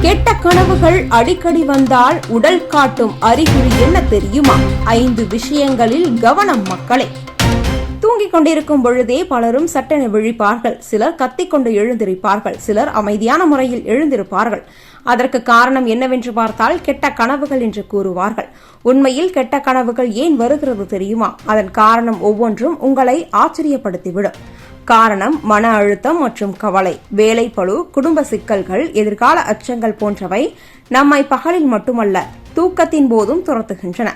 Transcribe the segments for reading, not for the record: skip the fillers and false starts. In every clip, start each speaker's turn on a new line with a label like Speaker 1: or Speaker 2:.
Speaker 1: கெட்ட கனவுகள் அடிக்கடி வந்தால் உடல் காட்டும் அறிகுறி என்ன தெரியுமா? 5 விஷயங்களில் கவனம் மக்களே. தூங்கிக் கொண்டிருக்கும் பொழுதே பலரும் சட்டென விழிப்பார்கள். சிலர் கத்திக்கொண்டு எழுந்திருப்பார்கள். சிலர் அமைதியான முறையில் எழுந்திருப்பார்கள். அதற்கு காரணம் என்னவென்று பார்த்தால் கெட்ட கனவுகள் என்று கூறுவார்கள். உண்மையில் கெட்ட கனவுகள் ஏன் வருகிறது தெரியுமா? அதன் காரணம் ஒவ்வொன்றும் உங்களை ஆச்சரியப்படுத்திவிடும். காரணம் மன அழுத்தம் மற்றும் கவலை, வேலைப்பளு, குடும்ப சிக்கல்கள், எதிர்கால அச்சங்கள் போன்றவை நம்மை பகலில் மட்டுமல்ல தூக்கத்தின் போதும் துரத்துகின்றன.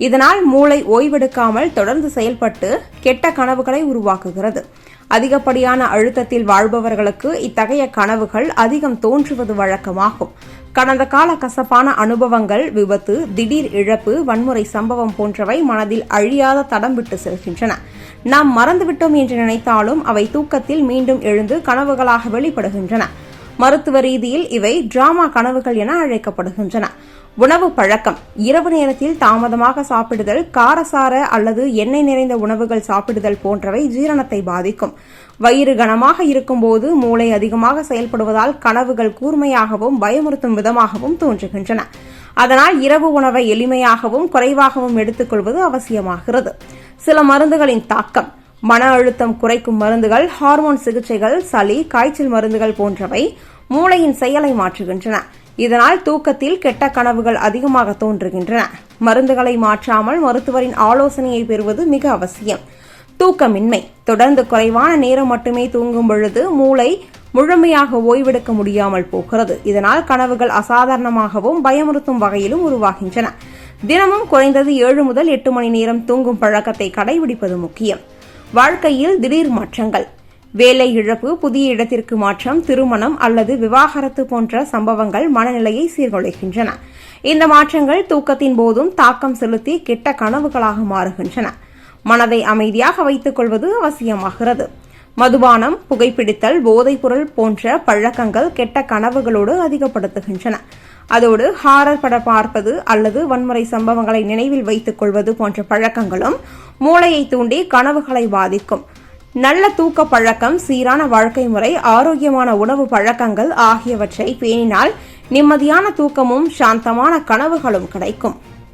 Speaker 1: இதனால் மூளை ஓய்வெடுக்காமல் தொடர்ந்து செயல்பட்டு கெட்ட கனவுகளை உருவாக்குகிறது. அதிகப்படியான அழுத்தத்தில் வாழ்பவர்களுக்கு இத்தகைய கனவுகள் அதிகம் தோன்றுவது வழக்கமாகும். கடந்த கால கசப்பான அனுபவங்கள், விபத்து, திடீர் இழப்பு, வன்முறை சம்பவம் போன்றவை மனதில் அழியாத தடம் விட்டு செல்கின்றன. நாம் மறந்துவிட்டோம் என்று நினைத்தாலும் அவை தூக்கத்தில் மீண்டும் எழுந்து கனவுகளாக வெளிப்படுகின்றன. மருத்துவ ரீதியில் இவை டிராமா கனவுகள் என அழைக்கப்படுகின்றன. உணவு பழக்கம். இரவு நேரத்தில் தாமதமாக சாப்பிடுதல், காரசார அல்லது எண்ணெய் நிறைந்த உணவுகள் சாப்பிடுதல் போன்றவை ஜீரணத்தை பாதிக்கும். வயிறு கனமாக இருக்கும்போது மூளை அதிகமாக செயல்படுவதால் கனவுகள் கூர்மையாகவும் பயமுறுத்தும் விதமாகவும் தோன்றுகின்றன. அதனால் இரவு உணவை எளிமையாகவும் குறைவாகவும் எடுத்துக்கொள்வது அவசியமாகிறது. சில மருந்துகளின் தாக்கம். மன அழுத்தம் குறைக்கும் மருந்துகள், ஹார்மோன் சிகிச்சைகள், சளி, காய்ச்சல் மருந்துகள் போன்றவை மூளையின் செயலை மாற்றுகின்றன. இதனால் தூக்கத்தில் கெட்ட கனவுகள் அதிகமாக தோன்றுகின்றன. மருந்துகளை மாற்றாமல் மருத்துவரின் ஆலோசனையை பெறுவது மிக அவசியம். தூக்கமின்மை. தொடர்ந்து குறைவான நேரம் மட்டுமே தூங்கும் பொழுது மூளை முழுமையாக ஓய்வெடுக்க முடியாமல் போகிறது. இதனால் கனவுகள் அசாதாரணமாகவும் பயமுறுத்தும் வகையிலும் உருவாகின்றன. தினமும் குறைந்தது 7 முதல் 8 மணி நேரம் தூங்கும் பழக்கத்தை கடைபிடிப்பது முக்கியம். வாழ்க்கையில் திடீர் மாற்றங்கள். வேலை இழப்பு, புதிய இடத்திற்கு மாற்றம், திருமணம் அல்லது விவாகரத்து போன்ற சம்பவங்கள் மனநிலையை சீர்குலைக்கின்றன. இந்த மாற்றங்கள் தூக்கத்தின் போதும் தாக்கம் செலுத்தி கெட்ட கனவுகளாக மாறுகின்றன. மனதை அமைதியாக வைத்துக் கொள்வது அவசியமாகிறது. மதுபானம், புகைப்பிடித்தல், போதைப்பொருள் போன்ற பழக்கங்கள் கெட்ட கனவுகளோடு அதிகப்படுத்துகின்றன. அதோடு ஹாரர் பட பார்ப்பது அல்லது வன்முறை சம்பவங்களை நினைவில் வைத்துக் கொள்வது போன்ற பழக்கங்களும் மூளையை தூண்டி கனவுகளை பாதிக்கும். நல்ல தூக்க பழக்கம், சீரான வாழ்க்கை முறை, ஆரோக்கியமான உணவு பழக்கங்கள் ஆகியவற்றை பேணினால் நிம்மதியான தூக்கமும் சாந்தமான கனவுகளும் கிடைக்கும்.